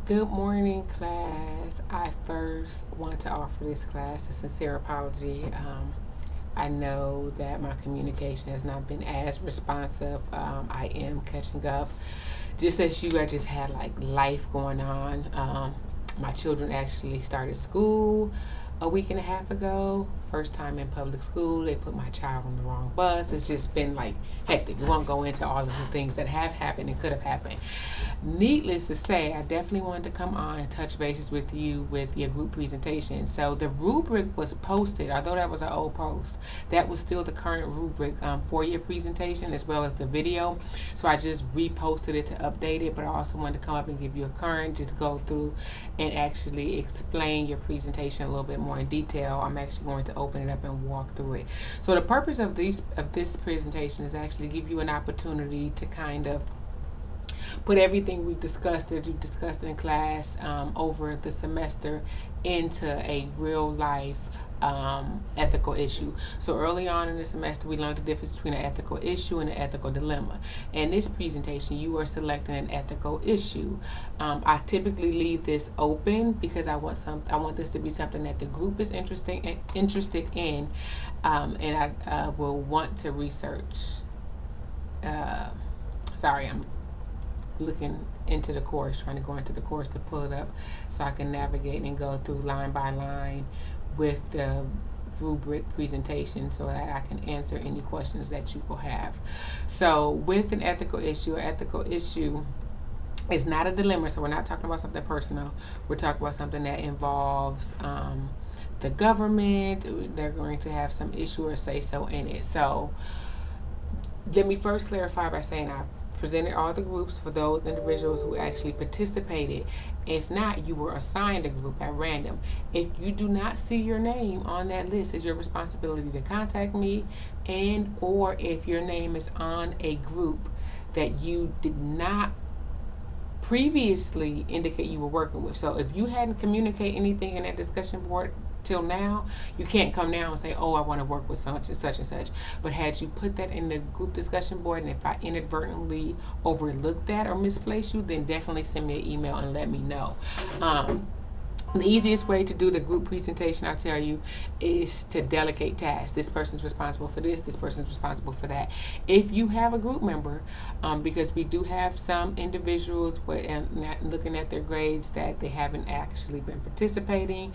Good morning, class. I first want to offer this class a sincere apology. I know that my communication has not been as responsive. I am catching up. Just as you, I just had like life going on. My children actually started school a week and a half ago. First time in public school. They put my child on the wrong bus. It's just been like hectic. We won't go into all of the things that have happened and could have happened. Needless to say, I definitely wanted to come on and touch bases with you with your group presentation. So the rubric was posted, although that was an old post. That was still the current rubric for your presentation as well as the video. So I just reposted it to update it, but I also wanted to come up and give you a current, just go through and actually explain your presentation a little bit more in detail. I'm actually going to open it up and walk through it. So the purpose of this presentation is actually give you an opportunity to kind of put everything we've discussed that you've discussed in class over the semester into a real life ethical issue. So early on in the semester, we learned the difference between an ethical issue and an ethical dilemma. In this presentation, you are selecting an ethical issue. I typically leave this open because I want this to be something that the group is interested in, and I will want to research. Uh, sorry, I'm looking into the course, trying to go into the course to pull it up so I can navigate and go through line by line with the rubric presentation so that I can answer any questions that you will have. So with an ethical issue is not a dilemma, so we're not talking about something personal. We're talking about something that involves the government. They're going to have some issue or say so in it. So let me first clarify by saying I've presented all the groups for those individuals who actually participated. If not, you were assigned a group at random. If you do not see your name on that list, it's your responsibility to contact me, and or if your name is on a group that you did not previously indicate you were working with. So if you hadn't communicated anything in that discussion board till now, you can't come now and say, oh, I want to work with such and such and such. But had you put that in the group discussion board, and if I inadvertently overlooked that or misplaced you, then definitely send me an email and let me know. The easiest way to do the group presentation, I'll tell you, is to delegate tasks. This person's responsible for this person's responsible for that. If you have a group member, because we do have some individuals looking at their grades that they haven't actually been participating,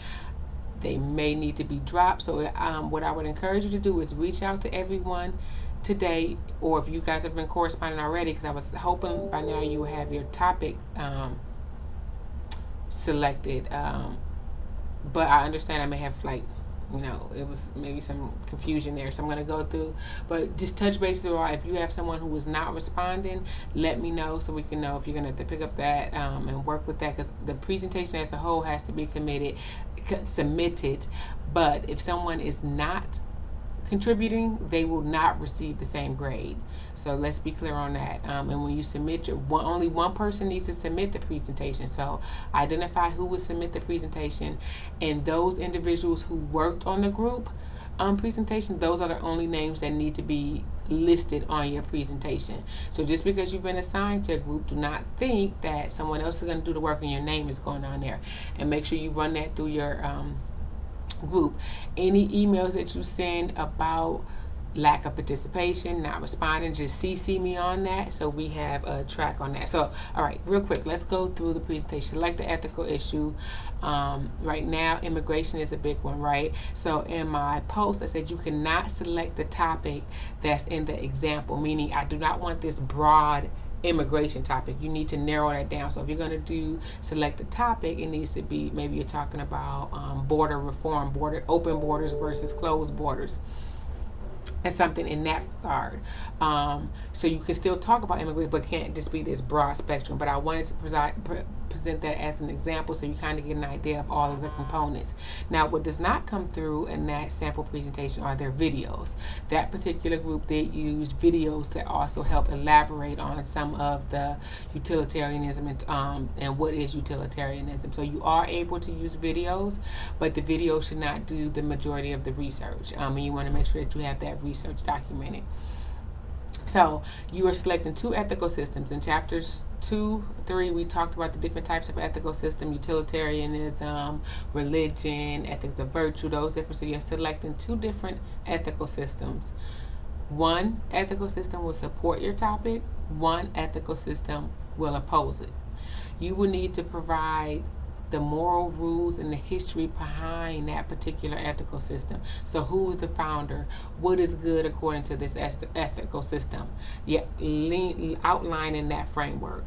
they may need to be dropped. So what I would encourage you to do is reach out to everyone today, or if you guys have been corresponding already, because I was hoping by now you will have your topic selected. But I understand I may have it was maybe some confusion there. So I'm going to go through, but just touch base through. If you have someone who is not responding, let me know so we can know if you're going to have to pick up that and work with that, because the presentation as a whole has to be submitted. But if someone is not contributing, they will not receive the same grade. So let's be clear on that. And when you submit only one person needs to submit the presentation. So identify who will submit the presentation, and those individuals who worked on the group presentation, those are the only names that need to be listed on your presentation. So just because you've been assigned to a group, do not think that someone else is going to do the work and your name is going on there. And make sure you run that through your group. Any emails that you send about lack of participation, not responding, just CC me on that so we have a track on that. So, all right, real quick, let's go through the presentation. Like the ethical issue, right now, immigration is a big one, right? So in my post, I said you cannot select the topic that's in the example, meaning I do not want this broad immigration topic. You need to narrow that down. So if you're going to select the topic, it needs to be, maybe you're talking about border reform, open borders versus closed borders, and something in that regard. So you can still talk about immigration, but can't just be this broad spectrum. But I wanted to present that as an example so you kind of get an idea of all of the components. Now, what does not come through in that sample presentation are their videos. That particular group did use videos to also help elaborate on some of the utilitarianism and what is utilitarianism. So you are able to use videos, but the video should not do the majority of the research. And you want to make sure that you have that research documented. So you are selecting two ethical systems. In chapters 2, 3, we talked about the different types of ethical system: utilitarianism, religion, ethics of virtue, those different. So you're selecting two different ethical systems. One ethical system will support your topic. One ethical system will oppose it. You will need to provide the moral rules and the history behind that particular ethical system. So who is the founder? What is good according to this ethical system? Outlining that framework.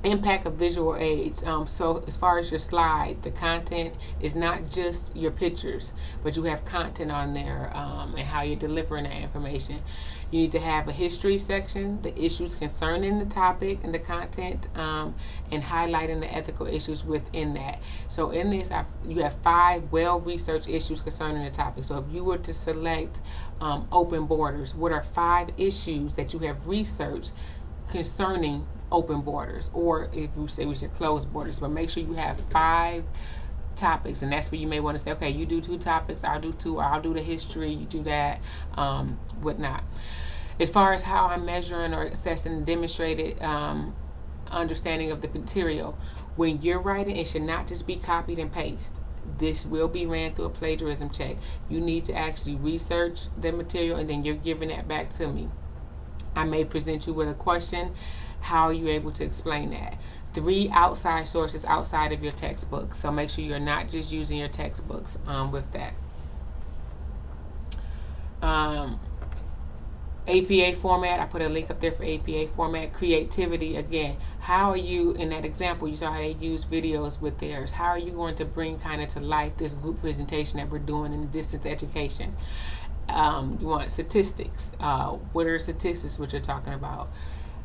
Impact of visual aids. So as far as your slides, the content is not just your pictures, but you have content on there, and how you're delivering that information. You need to have a history section, the issues concerning the topic and the content, and highlighting the ethical issues within that. So in this, you have 5 well-researched issues concerning the topic. So if you were to select open borders, what are 5 issues that you have researched concerning open borders? Or if you say we should close borders, but make sure you have 5 topics, and that's where you may want to say, okay, you do 2 topics, I'll do 2, or I'll do the history, you do that, whatnot. As far as how I'm measuring or assessing demonstrated understanding of the material, when you're writing, it should not just be copied and pasted. This will be ran through a plagiarism check. You need to actually research the material, and then you're giving that back to me. I may present you with a question. How are you able to explain that? 3 outside sources outside of your textbook. So make sure you're not just using your textbooks with that. APA format, I put a link up there for APA format. Creativity, again, how are you, in that example, you saw how they use videos with theirs. How are you going to bring kind of to life this group presentation that we're doing in distance education? You want statistics. What are statistics what you're talking about?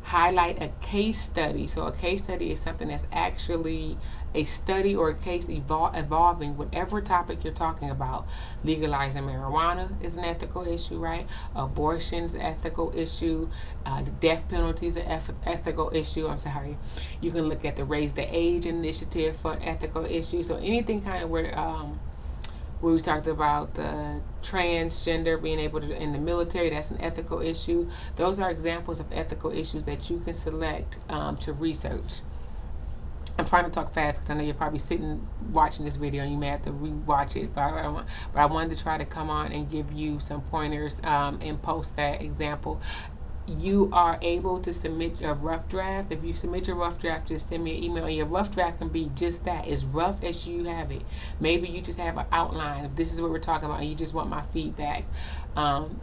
Highlight a case study. So a case study is something that's actually a study or a case involving whatever topic you're talking about. Legalizing marijuana is an ethical issue, right? Abortion is an ethical issue. The death penalty is an ethical issue. I'm sorry. You can look at the Raise the Age initiative for an ethical issue. So anything kind of where we talked about the transgender being able to in the military, that's an ethical issue. Those are examples of ethical issues that you can select to research. I'm trying to talk fast because I know you're probably sitting watching this video and you may have to re-watch it, but I wanted to try to come on and give you some pointers and post that example. You are able to submit a rough draft. If you submit your rough draft, just send me an email. And your rough draft can be just that, as rough as you have it. Maybe you just have an outline. If this is what we're talking about and you just want my feedback,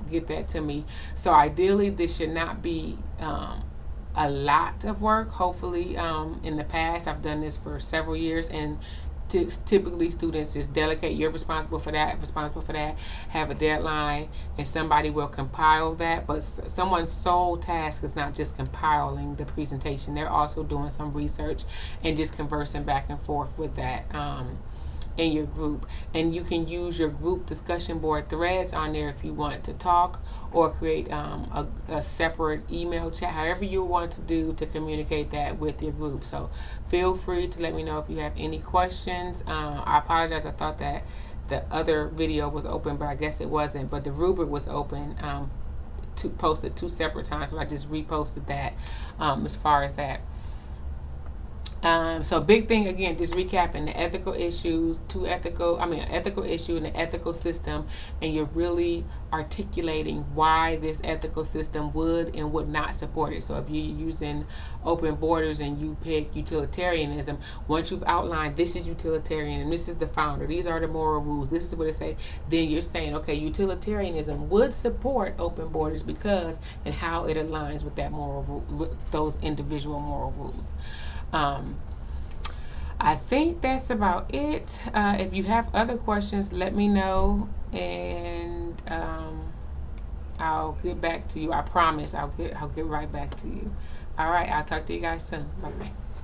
get that to me. So ideally, this should not be a lot of work. Hopefully, in the past, I've done this for several years, and typically students just delegate, you're responsible for that, have a deadline, and somebody will compile that. But someone's sole task is not just compiling the presentation, they're also doing some research and just conversing back and forth with that in your group. And you can use your group discussion board threads on there if you want to talk, or create a separate email chat, however you want to do to communicate that with your group. So feel free to let me know if you have any questions. I apologize, I thought that the other video was open, but I guess it wasn't. But the rubric was open, posted 2 separate times, so I just reposted that as far as that. So big thing, again, just recapping the ethical issues, ethical issue and the ethical system, and you're really articulating why this ethical system would and would not support it. So if you're using open borders and you pick utilitarianism, once you've outlined this is utilitarian and this is the founder, these are the moral rules, this is what it say, then you're saying, okay, utilitarianism would support open borders because and how it aligns with that moral rule, with those individual moral rules. I think that's about it. If you have other questions, let me know, and I'll get back to you. I promise I'll get right back to you. All right, I'll talk to you guys soon. Bye-bye.